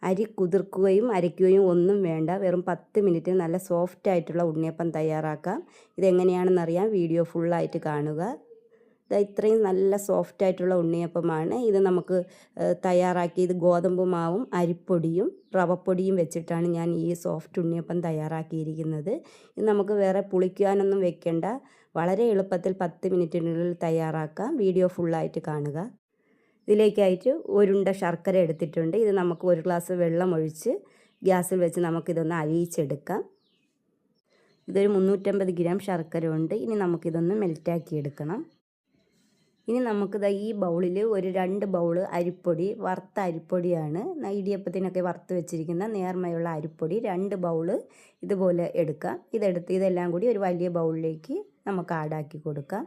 അരി കുതിർക്കുകയും അരയ്ക്കുകയും ഒന്നും വേണ്ട. വെറും 10 മിനിറ്റിൽ നല്ല സോഫ്റ്റ് ആയിട്ടുള്ള ഉണ്ണിയപ്പം തയ്യാറാക്കാം. ഇതെങ്ങനെയാണെന്നറിയാൻ വീഡിയോ ഫുള്ളായിട്ട് കാണുക. ഇത്രയും നല്ല സോഫ്റ്റ് ആയിട്ടുള്ള ഉണ്ണിയപ്പമാണ്. ഇത് നമുക്ക് തയ്യാറാക്കിയത് ഗോതമ്പ് മാവും അരിപ്പൊടിയും റവപ്പൊടിയും വെച്ചിട്ടാണ് ഞാൻ ഈ സോഫ്റ്റ് ഉണ്ണിയപ്പം തയ്യാറാക്കിയിരിക്കുന്നത്. ഇത് നമുക്ക് വേറെ പുളിക്കാനൊന്നും വെക്കേണ്ട. വളരെ എളുപ്പത്തിൽ 10 മിനിറ്റിനുള്ളിൽ തയ്യാറാക്കാം. വീഡിയോ ഫുള്ളായിട്ട് കാണുക. ഇതിലേക്കായിട്ട് ഒരുണ്ട ശർക്കര എടുത്തിട്ടുണ്ട്. ഇത് നമുക്ക് 1 ഗ്ലാസ് വെള്ളം ഒഴിച്ച് ഗ്യാസിൽ വെച്ച് നമുക്കിതൊന്ന് അലിയിച്ചെടുക്കാം. ഇതൊരു 350 ഗ്രാം ശർക്കര ഉണ്ട്. ഇനി നമുക്കിതൊന്ന് മെൽറ്റാക്കി എടുക്കണം. ഇനി നമുക്കിത് ഈ ബൗളിൽ ഒരു 2 ബൗൾ അരിപ്പൊടി, വറുത്ത അരിപ്പൊടിയാണ്, ഇടിയപ്പത്തിനൊക്കെ വറുത്ത് വെച്ചിരിക്കുന്ന നേർമയുള്ള അരിപ്പൊടി 2 ബൗൾ ഇതുപോലെ എടുക്കാം. ഇതെല്ലാം കൂടി ഒരു വലിയ ബൗളിലേക്ക് നമുക്ക് ആഡാക്കി കൊടുക്കാം.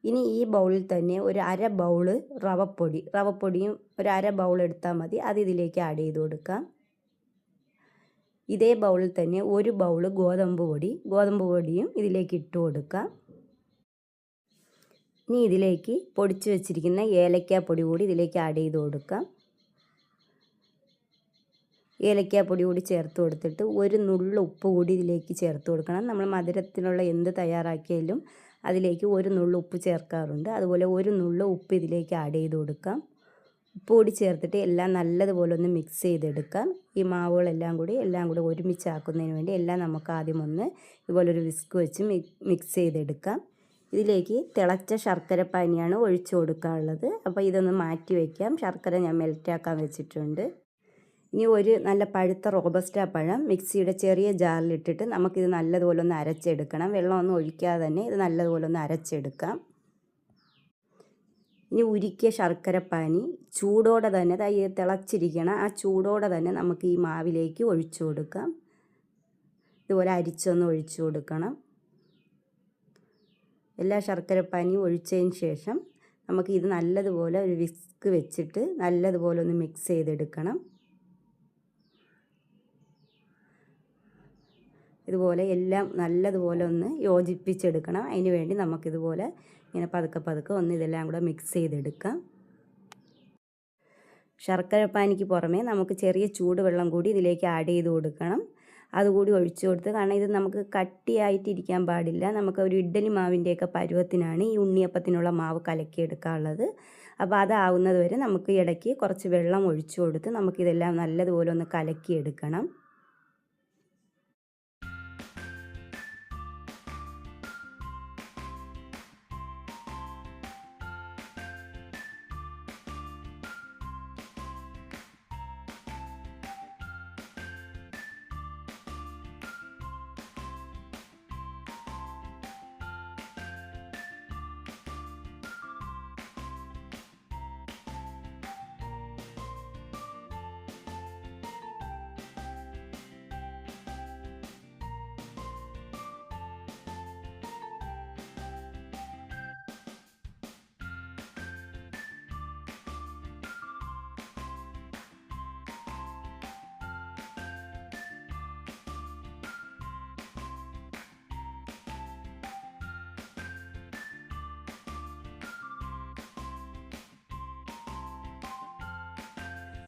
ഇനി ഈ ബൗളിൽ തന്നെ ഒരു 1/2 ബൗൾ റവപ്പൊടിയും ഒരു 1/2 ബൗൾ എടുത്താൽ മതി. അത് ഇതിലേക്ക് ആഡ് ചെയ്ത് കൊടുക്കാം. ഇതേ ബൗളിൽ തന്നെ 1 ബൗൾ ഗോതമ്പ് പൊടിയും ഇതിലേക്ക് ഇട്ട് കൊടുക്കാം. ഇനി ഇതിലേക്ക് പൊടിച്ച് വെച്ചിരിക്കുന്ന ഏലക്കാപ്പൊടി കൂടി ഇതിലേക്ക് ആഡ് ചെയ്ത് കൊടുക്കാം. ഏലക്കാപ്പൊടി കൂടി ചേർത്ത് കൊടുത്തിട്ട് ഒരു നുള്ളു ഉപ്പ് കൂടി ഇതിലേക്ക് ചേർത്ത് കൊടുക്കണം. നമ്മൾ മധുരത്തിനുള്ള എന്ത് തയ്യാറാക്കിയാലും അതിലേക്ക് ഒരു നുള്ളു ഉപ്പ് ചേർക്കാറുണ്ട്. അതുപോലെ ഒരു നുള്ളു ഉപ്പ് ഇതിലേക്ക് ആഡ് ചെയ്ത് കൊടുക്കാം. ഉപ്പ് കൂടി ചേർത്തിട്ട് എല്ലാം നല്ലതുപോലെ ഒന്ന് മിക്സ് ചെയ്തെടുക്കാം. ഈ മാവുകളെല്ലാം കൂടി ഒരുമിച്ചാക്കുന്നതിന് വേണ്ടി എല്ലാം നമുക്ക് ആദ്യം ഒന്ന് ഇതുപോലൊരു വിസ്ക് വെച്ച് മിക്സ് ചെയ്തെടുക്കാം. ഇതിലേക്ക് തിളച്ച ശർക്കര പാനിയാണ് ഒഴിച്ചു കൊടുക്കാനുള്ളത്. അപ്പോൾ ഇതൊന്ന് മാറ്റി വയ്ക്കാം. ശർക്കര ഞാൻ മെൽറ്റാക്കാൻ വെച്ചിട്ടുണ്ട്. ഇനി ഒരു നല്ല പഴുത്ത റോബസ്റ്റ പഴം മിക്സിയുടെ ചെറിയ ജാറിലിട്ടിട്ട് നമുക്കിത് നല്ലതുപോലെ ഒന്ന് അരച്ചെടുക്കണം. വെള്ളമൊന്നും ഒഴിക്കാതെ തന്നെ ഇത് നല്ലതുപോലെ ഒന്ന് അരച്ചെടുക്കാം. ഇനി ഉരുക്കിയ ശർക്കരപ്പാനി ചൂടോടെ തന്നെ തിളച്ചിരിക്കണം. ആ ചൂടോടെ തന്നെ നമുക്ക് ഈ മാവിലേക്ക് ഒഴിച്ചു കൊടുക്കാം. ഇതുപോലെ അരിച്ചൊന്ന് ഒഴിച്ചു കൊടുക്കണം. എല്ലാ ശർക്കരപ്പാനിയും ഒഴിച്ചതിന് ശേഷം നമുക്ക് ഇത് നല്ലതുപോലെ ഒരു വിസ്ക് വെച്ചിട്ട് നല്ലതുപോലെ ഒന്ന് മിക്സ് ചെയ്തെടുക്കണം. ഇതുപോലെ എല്ലാം നല്ലതുപോലെ ഒന്ന് യോജിപ്പിച്ചെടുക്കണം. അതിന് വേണ്ടി നമുക്കിതുപോലെ ഇങ്ങനെ പതുക്കെ ഒന്ന് ഇതെല്ലാം കൂടെ മിക്സ് ചെയ്തെടുക്കാം. ശർക്കരപ്പാനിക്ക് പുറമേ നമുക്ക് ചെറിയ ചൂടുവെള്ളം കൂടി ഇതിലേക്ക് ആഡ് ചെയ്ത് കൊടുക്കണം. അതുകൂടി ഒഴിച്ചു കൊടുത്ത്, കാരണം ഇത് നമുക്ക് കട്ടിയായിട്ടിരിക്കാൻ പാടില്ല. നമുക്ക് ഒരു ഇഡ്ഡലി മാവിൻ്റെയൊക്കെ പരുവത്തിനാണ് ഈ ഉണ്ണിയപ്പത്തിനുള്ള മാവ് കലക്കിയെടുക്കാനുള്ളത്. അപ്പോൾ അതാവുന്നത് വരെ നമുക്ക് ഇടയ്ക്ക് കുറച്ച് വെള്ളം ഒഴിച്ചു കൊടുത്ത് നമുക്കിതെല്ലാം നല്ലതുപോലെ ഒന്ന് കലക്കിയെടുക്കണം.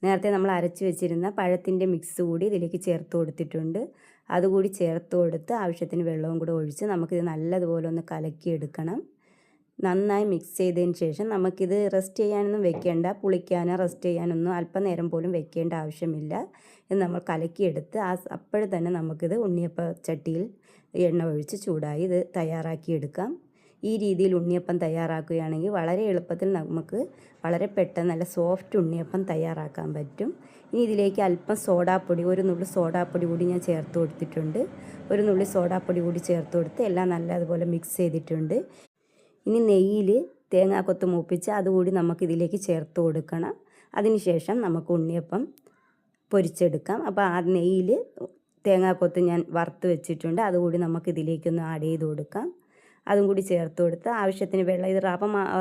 നേരത്തെ നമ്മൾ അരച്ച് വെച്ചിരുന്ന പഴത്തിൻ്റെ മിക്സ് കൂടി ഇതിലേക്ക് ചേർത്ത് കൊടുത്തിട്ടുണ്ട്. അതുകൂടി ചേർത്ത് കൊടുത്ത് ആവശ്യത്തിന് വെള്ളവും കൂടെ ഒഴിച്ച് നമുക്കിത് നല്ലതുപോലെ ഒന്ന് കലക്കിയെടുക്കണം. നന്നായി മിക്സ് ചെയ്തതിന് ശേഷം നമുക്കിത് റെസ്റ്റ് ചെയ്യാനൊന്നും വെക്കേണ്ട. പുളിക്കാനോ റെസ്റ്റ് ചെയ്യാനൊന്നും അല്പനേരം പോലും വെക്കേണ്ട ആവശ്യമില്ല. ഇത് നമ്മൾ കലക്കിയെടുത്ത് അപ്പോഴേ തന്നെ നമുക്കിത് ഉണ്ണിയപ്പ ചട്ടിയിൽ എണ്ണ ഒഴിച്ച് ചൂടായി ഇത് തയ്യാറാക്കിയെടുക്കാം. ഈ രീതിയിൽ ഉണ്ണിയപ്പം തയ്യാറാക്കുകയാണെങ്കിൽ വളരെ എളുപ്പത്തിൽ നമുക്ക് വളരെ പെട്ടെന്ന് നല്ല സോഫ്റ്റ് ഉണ്ണിയപ്പം തയ്യാറാക്കാൻ പറ്റും. ഇനി ഇതിലേക്ക് അല്പം സോഡാപ്പൊടി, ഒരു നുള്ളി സോഡാപ്പൊടി കൂടി ഞാൻ ചേർത്ത് കൊടുത്തിട്ടുണ്ട്. ഒരു നുള്ളി സോഡാപ്പൊടി കൂടി ചേർത്ത് കൊടുത്ത് എല്ലാം നല്ലതുപോലെ മിക്സ് ചെയ്തിട്ടുണ്ട്. ഇനി നെയ്യിൽ തേങ്ങാക്കൊത്ത് മൂപ്പിച്ച് അതുകൂടി നമുക്കിതിലേക്ക് ചേർത്ത് കൊടുക്കണം. അതിനുശേഷം നമുക്ക് ഉണ്ണിയപ്പം പൊരിച്ചെടുക്കാം. അപ്പോൾ ആ നെയ്യിൽ തേങ്ങാക്കൊത്ത് ഞാൻ വറുത്ത് വെച്ചിട്ടുണ്ട്. അതുകൂടി നമുക്കിതിലേക്കൊന്ന് ആഡ് ചെയ്ത് കൊടുക്കാം. അതും കൂടി ചേർത്ത് കൊടുത്ത് ആവശ്യത്തിന് വെള്ളം, ഇത്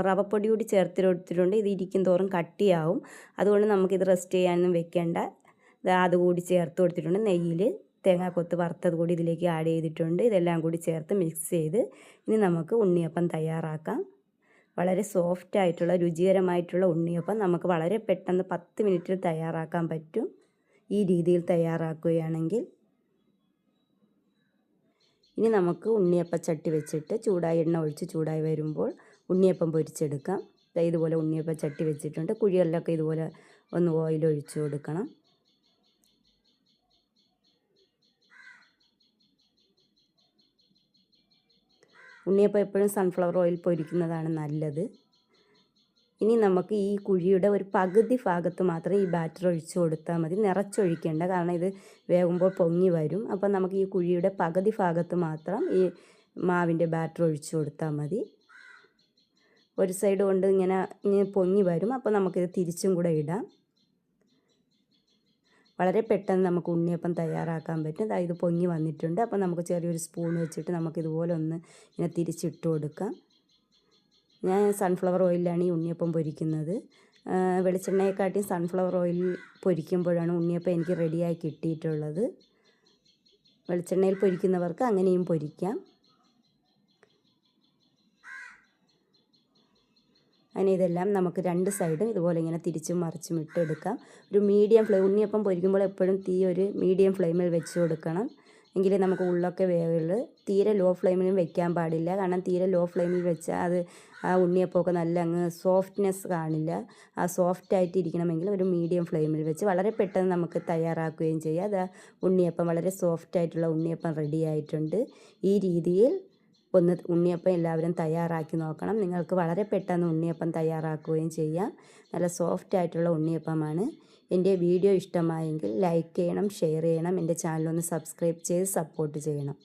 റവപ്പൊടി കൂടി ചേർത്ത് കൊടുത്തിട്ടുണ്ട്. ഇത് ഇരിക്കും തോറും കട്ടിയാവും. അതുകൊണ്ട് നമുക്കിത് റെസ്റ്റ് ചെയ്യാനൊന്നും വെക്കേണ്ട. അതുകൂടി ചേർത്ത് കൊടുത്തിട്ടുണ്ട്. നെയ്യിൽ തേങ്ങാക്കൊത്ത് വറുത്തത് കൂടി ഇതിലേക്ക് ആഡ് ചെയ്തിട്ടുണ്ട്. ഇതെല്ലാം കൂടി ചേർത്ത് മിക്സ് ചെയ്ത് ഇനി നമുക്ക് ഉണ്ണിയപ്പം തയ്യാറാക്കാം. വളരെ സോഫ്റ്റ് ആയിട്ടുള്ള രുചികരമായിട്ടുള്ള ഉണ്ണിയപ്പം നമുക്ക് വളരെ പെട്ടെന്ന് 10 മിനിറ്റിൽ തയ്യാറാക്കാൻ പറ്റും. ഈ രീതിയിൽ തയ്യാറാക്കുകയാണെങ്കിൽ. ഇനി നമുക്ക് ഉണ്ണിയപ്പച്ചട്ടി വെച്ചിട്ട് എണ്ണ ഒഴിച്ച് ചൂടായി വരുമ്പോൾ ഉണ്ണിയപ്പം പൊരിച്ചെടുക്കാം. ഇതുപോലെ ഉണ്ണിയപ്പച്ചട്ടി വെച്ചിട്ടുണ്ട്. കുഴികളിലൊക്കെ ഇതുപോലെ ഒന്ന് ഓയിൽ ഒഴിച്ചു കൊടുക്കണം. ഉണ്ണിയപ്പം എപ്പോഴും സൺഫ്ലവർ ഓയിൽ പൊരിക്കുന്നതാണ് നല്ലത്. ഇനി നമുക്ക് ഈ കുഴിയുടെ ഒരു പകുതി ഭാഗത്ത് മാത്രം ഈ ബാറ്റർ ഒഴിച്ചു കൊടുത്താൽ മതി. നിറച്ചൊഴിക്കേണ്ട, കാരണം ഇത് വേകുമ്പോൾ പൊങ്ങി വരും. അപ്പം നമുക്ക് ഈ കുഴിയുടെ പകുതി ഭാഗത്ത് മാത്രം ഈ മാവിൻ്റെ ബാറ്റർ ഒഴിച്ചു കൊടുത്താൽ മതി. ഒരു സൈഡ് കൊണ്ട് ഇങ്ങനെ പൊങ്ങി വരും. അപ്പോൾ നമുക്കിത് തിരിച്ചും കൂടെ ഇടാം. വളരെ പെട്ടെന്ന് നമുക്ക് ഉണ്ണിയപ്പം തയ്യാറാക്കാൻ പറ്റും. ഇത് പൊങ്ങി വന്നിട്ടുണ്ട്. അപ്പോൾ നമുക്ക് ചെറിയൊരു സ്പൂൺ വെച്ചിട്ട് നമുക്കിതുപോലെ ഒന്ന് ഇങ്ങനെ തിരിച്ചിട്ട് കൊടുക്കാം. ഞാൻ സൺഫ്ലവർ ഓയിലാണ് ഈ ഉണ്ണിയപ്പം പൊരിക്കുന്നത്. വെളിച്ചെണ്ണയെക്കാട്ടിയും സൺഫ്ലവർ ഓയിലിൽ പൊരിക്കുമ്പോഴാണ് ഉണ്ണിയപ്പം എനിക്ക് റെഡിയായി കിട്ടിയിട്ടുള്ളത്. വെളിച്ചെണ്ണയിൽ പൊരിക്കുന്നവർക്ക് അങ്ങനെയും പൊരിക്കാം. അങ്ങനെ ഇതെല്ലാം നമുക്ക് 2 സൈഡും ഇതുപോലെ ഇങ്ങനെ തിരിച്ചും മറിച്ചും ഇട്ടെടുക്കാം. ഒരു മീഡിയം ഫ്ലെയിം, ഉണ്ണിയപ്പം പൊരിക്കുമ്പോൾ എപ്പോഴും തീ ഒരു മീഡിയം ഫ്ലെയിമിൽ വെച്ച് കൊടുക്കണം. എങ്കിലേ നമുക്ക് ഉള്ളൊക്കെ വേവുള്ളൂ. തീരെ ലോ ഫ്ലെയിമിലും വെക്കാൻ പാടില്ല. കാരണം തീരെ ലോ ഫ്ലെയിമിൽ വെച്ചാൽ അത് ആ ഉണ്ണിയപ്പമൊക്കെ നല്ല അങ്ങ് സോഫ്റ്റ്നെസ് കാണില്ല. ആ സോഫ്റ്റായിട്ട് ഇരിക്കണമെങ്കിൽ ഒരു മീഡിയം ഫ്ലെയിമിൽ വെച്ച് വളരെ പെട്ടെന്ന് നമുക്ക് തയ്യാറാക്കുകയും ചെയ്യാം. അത് ഉണ്ണിയപ്പം വളരെ സോഫ്റ്റായിട്ടുള്ള ഉണ്ണിയപ്പം റെഡി ആയിട്ടുണ്ട്. ഈ രീതിയിൽ ഒന്ന് ഉണ്ണിയപ്പം എല്ലാവരും തയ്യാറാക്കി നോക്കണം. നിങ്ങൾക്ക് വളരെ പെട്ടെന്ന് ഉണ്ണിയപ്പം തയ്യാറാക്കുകയും ചെയ്യാം. നല്ല സോഫ്റ്റ് ആയിട്ടുള്ള ഉണ്ണിയപ്പമാണ്. എൻ്റെ വീഡിയോ ഇഷ്ടമായെങ്കിൽ ലൈക്ക് ചെയ്യണം, ഷെയർ ചെയ്യണം. എൻ്റെ ചാനലൊന്ന് സബ്സ്ക്രൈബ് ചെയ്ത് സപ്പോർട്ട് ചെയ്യണം.